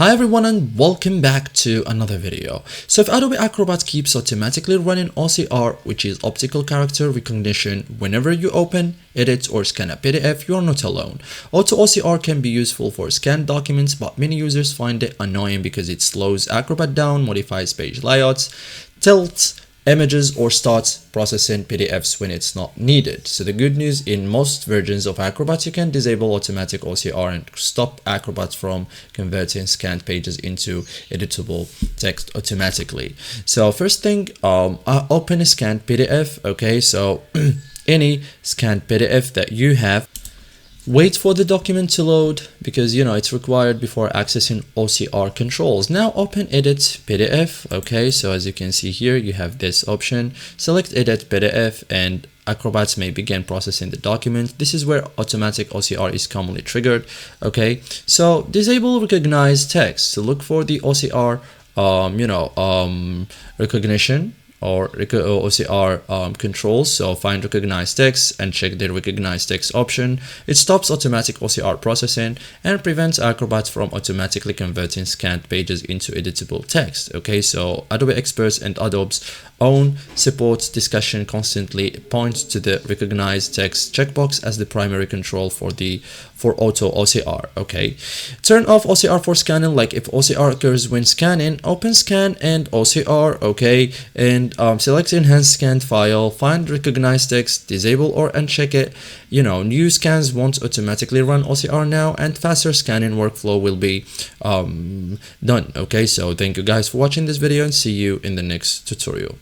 Hi everyone and welcome back to another video. So if Adobe Acrobat keeps automatically running OCR, which is optical character recognition, whenever you open, edit or scan a PDF, you are not alone. Auto OCR can be useful for scanned documents, but many users find it annoying because it slows Acrobat down, modifies page layouts, tilts images, or starts processing PDFs when it's not needed. So the good news, in most versions of Acrobat, you can disable automatic OCR and stop Acrobat from converting scanned pages into editable text automatically. So first thing, I open a scanned PDF. Okay, so any scanned PDF that you have, wait for the document to load because it's required before accessing OCR controls. Now open edit PDF. Okay, so as you can see here, you have this option. Select edit PDF and Acrobat may begin processing the document. This is where automatic OCR is commonly triggered. Okay, so disable recognize text. So look for the OCR recognition or OCR controls. So find recognize text and check the recognize text option. It stops automatic OCR processing and prevents Acrobat from automatically converting scanned pages into editable text. Okay, so Adobe experts and Adobe's own support discussion constantly points to the recognize text checkbox as the primary control for auto OCR. Okay, turn off OCR for scanning. Like if OCR occurs when scanning, open scan and OCR. Okay, and select enhance scanned file, find recognize text, disable or uncheck it. New scans won't automatically run OCR now, and faster scanning workflow will be done. Okay, so thank you guys for watching this video and see you in the next tutorial.